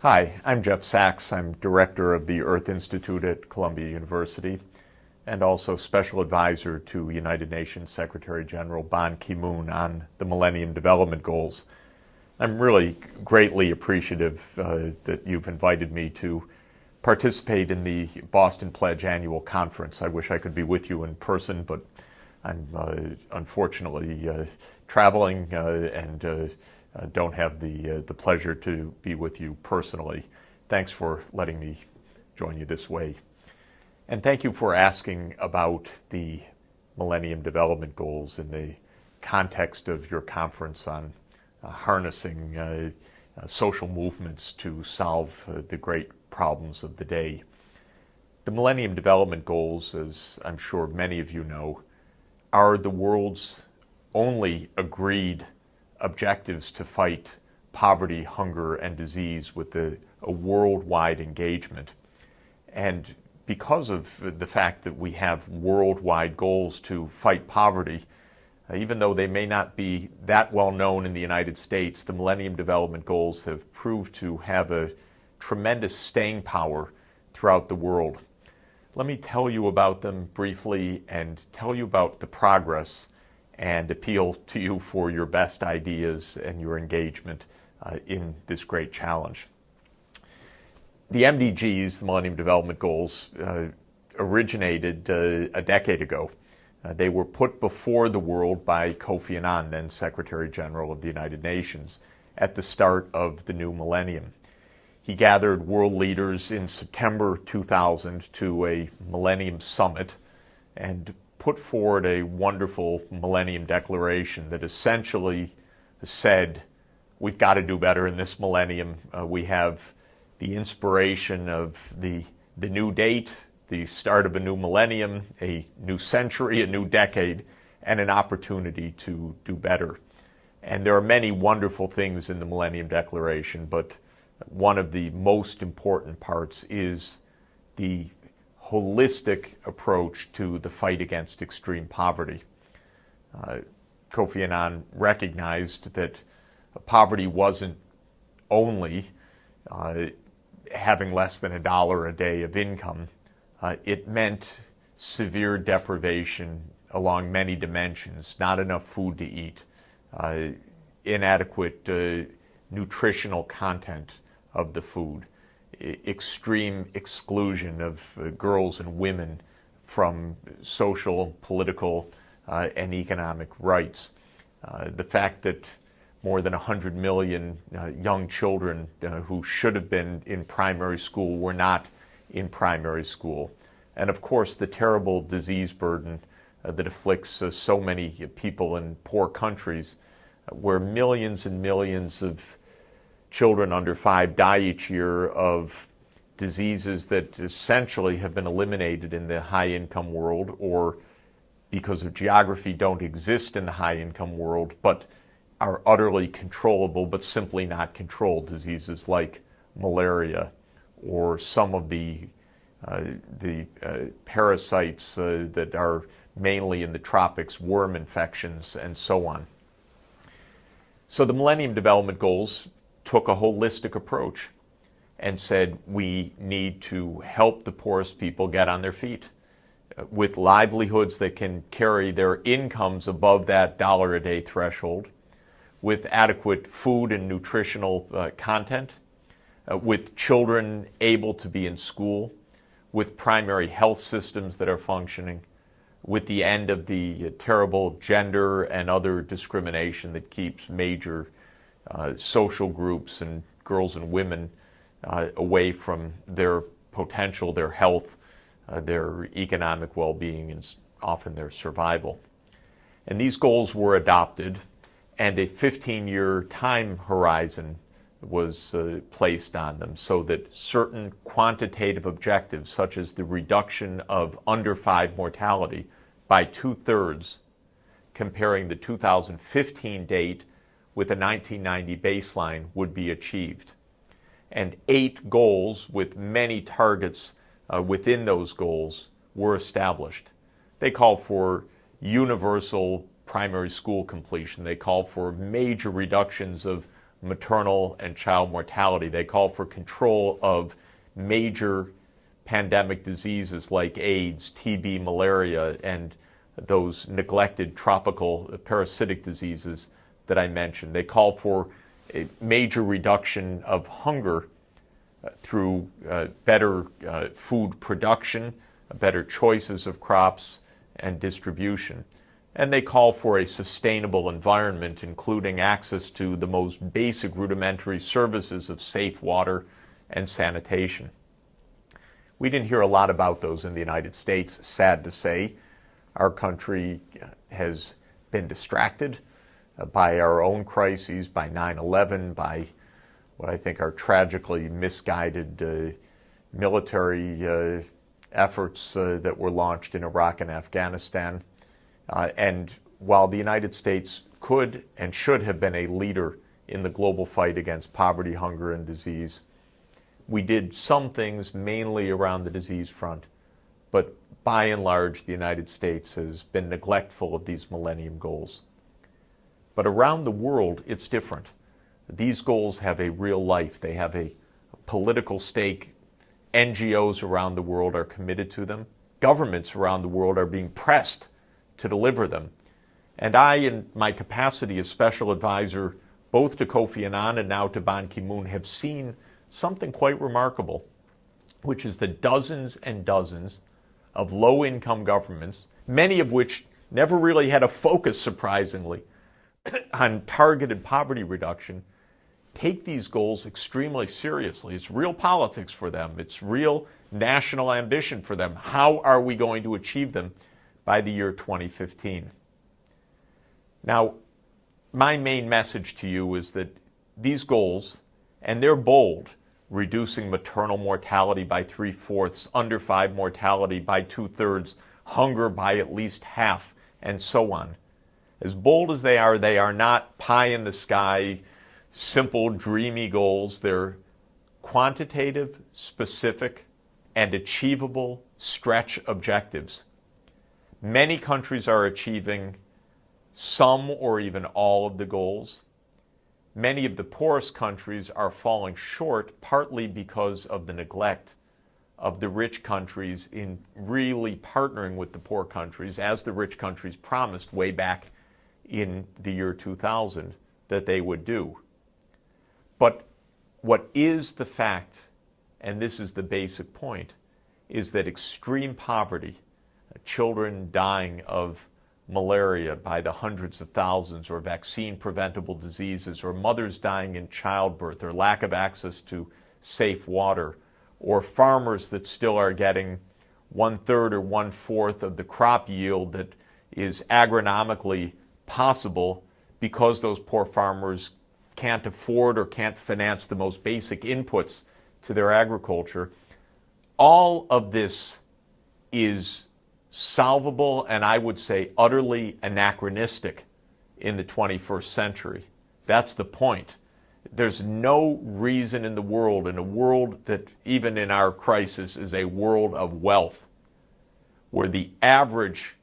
Hi, I'm Jeff Sachs. I'm director of the Earth Institute at Columbia University and also special advisor to United Nations Secretary General Ban Ki-moon on the Millennium Development Goals. I'm really greatly appreciative that you've invited me to participate in the Boston Pledge annual conference. I wish I could be with you in person, but I'm unfortunately traveling and don't have the pleasure to be with you personally. Thanks for letting me join you this way. And thank you for asking about the Millennium Development Goals in the context of your conference on harnessing social movements to solve the great problems of the day. The Millennium Development Goals, as I'm sure many of you know, are the world's only agreed objectives to fight poverty, hunger, and disease with a worldwide engagement. And because of the fact that we have worldwide goals to fight poverty, even though they may not be that well known in the United States, the Millennium Development Goals have proved to have a tremendous staying power throughout the world. Let me tell you about them briefly and tell you about the progress and appeal to you for your best ideas and your engagement in this great challenge. The MDGs, the Millennium Development Goals, originated a decade ago. They were put before the world by Kofi Annan, then Secretary General of the United Nations, at the start of the new millennium. He gathered world leaders in September 2000 to a Millennium Summit and put forward a wonderful Millennium Declaration that essentially said, we've got to do better in this millennium. We have the inspiration of the new date, the start of a new millennium, a new century, a new decade, and an opportunity to do better. And there are many wonderful things in the Millennium Declaration, but one of the most important parts is the holistic approach to the fight against extreme poverty. Kofi Annan recognized that poverty wasn't only having less than $1 a day of income. It meant severe deprivation along many dimensions, not enough food to eat, inadequate nutritional content of the food, extreme exclusion of girls and women from social, political, and economic rights. The fact that more than 100 million young children who should have been in primary school were not in primary school. And of course, the terrible disease burden that afflicts so many people in poor countries, where millions and millions of children under 5 die each year of diseases that essentially have been eliminated in the high-income world, or because of geography don't exist in the high-income world, but are utterly controllable but simply not controlled. Diseases like malaria or some of the parasites that are mainly in the tropics, worm infections, and so on. So the Millennium Development Goals took a holistic approach and said we need to help the poorest people get on their feet with livelihoods that can carry their incomes above that $1 a day threshold, with adequate food and nutritional content, with children able to be in school, with primary health systems that are functioning, with the end of the terrible gender and other discrimination that keeps major social groups and girls and women away from their potential, their health, their economic well-being, and often their survival. And these goals were adopted, and a 15-year time horizon was placed on them so that certain quantitative objectives, such as the reduction of under 5 mortality by 2/3, comparing the 2015 date with a 1990 baseline, would be achieved. And 8 goals with many targets within those goals were established. They call for universal primary school completion. They call for major reductions of maternal and child mortality. They call for control of major pandemic diseases like AIDS, TB, malaria, and those neglected tropical parasitic diseases that I mentioned. They call for a major reduction of hunger through better food production, better choices of crops and distribution. And they call for a sustainable environment, including access to the most basic rudimentary services of safe water and sanitation. We didn't hear a lot about those in the United States, sad to say. Our country has been distracted by our own crises, by 9/11, by what I think are tragically misguided military efforts that were launched in Iraq and Afghanistan. And while the United States could and should have been a leader in the global fight against poverty, hunger, and disease, we did some things mainly around the disease front, but by and large, the United States has been neglectful of these Millennium Goals. But around the world, it's different. These goals have a real life. They have a political stake. NGOs around the world are committed to them. Governments around the world are being pressed to deliver them. And I, in my capacity as special advisor, both to Kofi Annan and now to Ban Ki-moon, have seen something quite remarkable, which is that dozens and dozens of low-income governments, many of which never really had a focus, surprisingly, on targeted poverty reduction, take these goals extremely seriously. It's real politics for them. It's real national ambition for them. How are we going to achieve them by the year 2015? Now, my main message to you is that these goals, and they're bold, reducing maternal mortality by 3/4, under 5 mortality by 2/3, hunger by at least half, and so on. As bold as they are not pie in the sky, simple, dreamy goals. They're quantitative, specific, and achievable stretch objectives. Many countries are achieving some or even all of the goals. Many of the poorest countries are falling short, partly because of the neglect of the rich countries in really partnering with the poor countries, as the rich countries promised way back in the year 2000 that they would do. But what is the fact, and this is the basic point, is that extreme poverty, children dying of malaria by the hundreds of thousands, or vaccine-preventable diseases, or mothers dying in childbirth, or lack of access to safe water, or farmers that still are getting 1/3 or 1/4 of the crop yield that is agronomically possible because those poor farmers can't afford or can't finance the most basic inputs to their agriculture. All of this is solvable, and I would say utterly anachronistic in the 21st century. That's the point. There's no reason in the world, in a world that even in our crisis is a world of wealth, where the average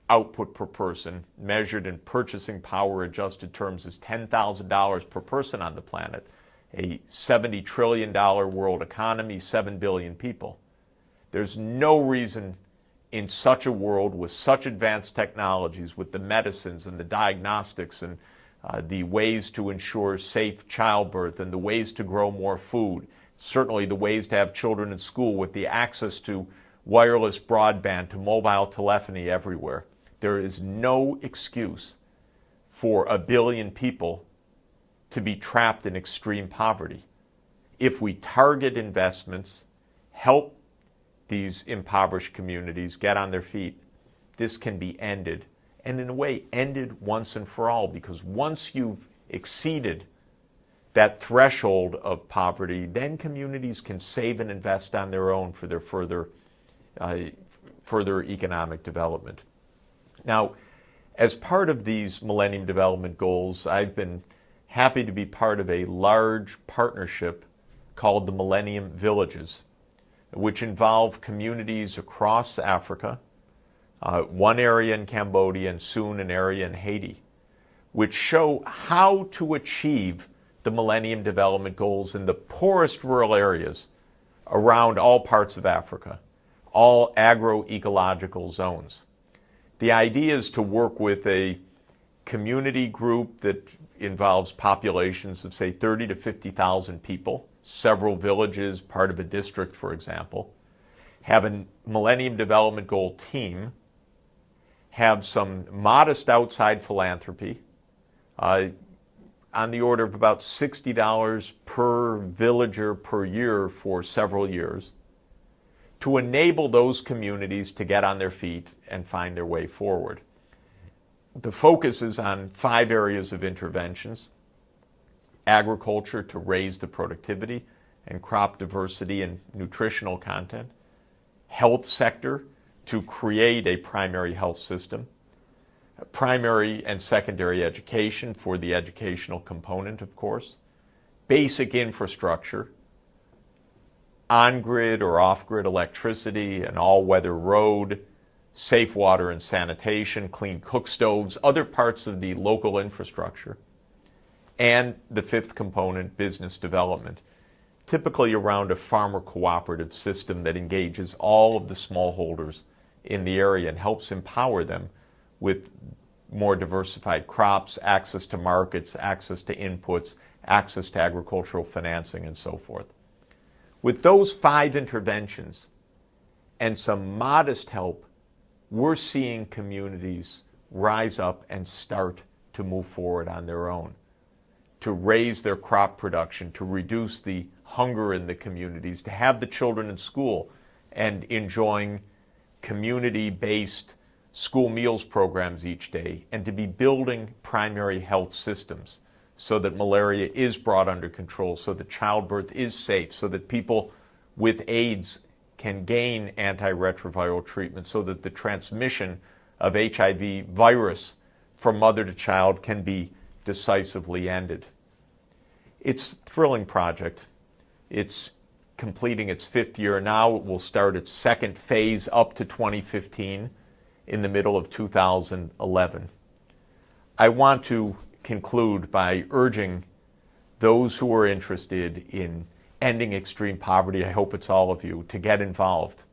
output per person, measured in purchasing power adjusted terms, is $10,000 per person on the planet, a $70 trillion world economy, 7 billion people. There's no reason in such a world with such advanced technologies, with the medicines and the diagnostics and the ways to ensure safe childbirth and the ways to grow more food, certainly the ways to have children in school with the access to wireless broadband, to mobile telephony everywhere. There is no excuse for 1 billion people to be trapped in extreme poverty. If we target investments, help these impoverished communities get on their feet, this can be ended. And in a way, ended once and for all, because once you've exceeded that threshold of poverty, then communities can save and invest on their own for their further economic development. Now, as part of these Millennium Development Goals, I've been happy to be part of a large partnership called the Millennium Villages, which involve communities across Africa, one area in Cambodia and soon an area in Haiti, which show how to achieve the Millennium Development Goals in the poorest rural areas around all parts of Africa, all agroecological zones. The idea is to work with a community group that involves populations of, say, 30 to 50,000 people, several villages, part of a district, for example, have a Millennium Development Goal team, have some modest outside philanthropy, on the order of about $60 per villager per year for several years, to enable those communities to get on their feet and find their way forward. The focus is on 5 areas of interventions: agriculture to raise the productivity and crop diversity and nutritional content, health sector to create a primary health system, primary and secondary education for the educational component, of course, basic infrastructure, on-grid or off-grid electricity, an all-weather road, safe water and sanitation, clean cook stoves, other parts of the local infrastructure, and the 5th component, business development, typically around a farmer cooperative system that engages all of the smallholders in the area and helps empower them with more diversified crops, access to markets, access to inputs, access to agricultural financing, and so forth. With those 5 interventions and some modest help, we're seeing communities rise up and start to move forward on their own, to raise their crop production, to reduce the hunger in the communities, to have the children in school and enjoying community-based school meals programs each day, and to be building primary health systems so that malaria is brought under control, so that childbirth is safe, so that people with AIDS can gain antiretroviral treatment, so that the transmission of HIV virus from mother to child can be decisively ended. It's a thrilling project. It's completing its 5th year now. It will start its 2nd phase up to 2015 in the middle of 2011. I want to conclude by urging those who are interested in ending extreme poverty, I hope it's all of you, to get involved.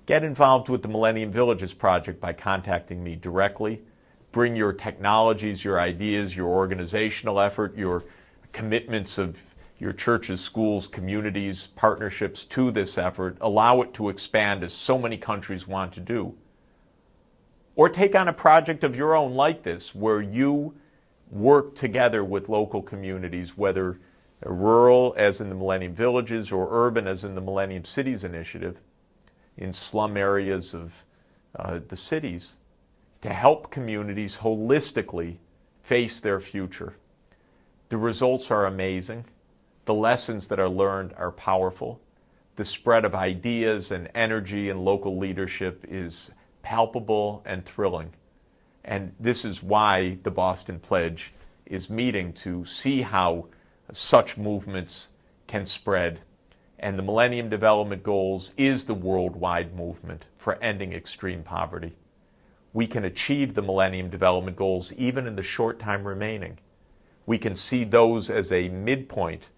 Get involved with the Millennium Villages Project by contacting me directly. Bring your technologies, your ideas, your organizational effort, your commitments of your churches, schools, communities, partnerships to this effort. Allow it to expand as so many countries want to do. Or take on a project of your own like this, where you work together with local communities, whether rural, as in the Millennium Villages, or urban, as in the Millennium Cities Initiative, in slum areas of the cities, to help communities holistically face their future. The results are amazing. The lessons that are learned are powerful. The spread of ideas and energy and local leadership is palpable and thrilling. And this is why the Boston Pledge is meeting, to see how such movements can spread. And the Millennium Development Goals is the worldwide movement for ending extreme poverty. We can achieve the Millennium Development Goals even in the short time remaining. We can see those as a midpoint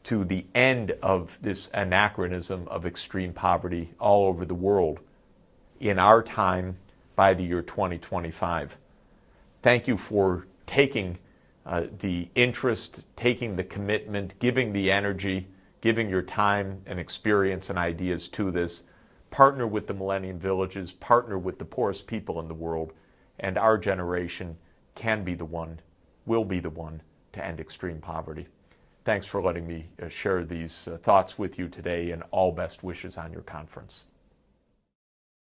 to the end of this anachronism of extreme poverty all over the world in our time by the year 2025. Thank you for taking the interest, taking the commitment, giving the energy, giving your time and experience and ideas to this. Partner with the Millennium Villages, partner with the poorest people in the world, and our generation can be the one, will be the one, to end extreme poverty. Thanks for letting me share these thoughts with you today, and all best wishes on your conference.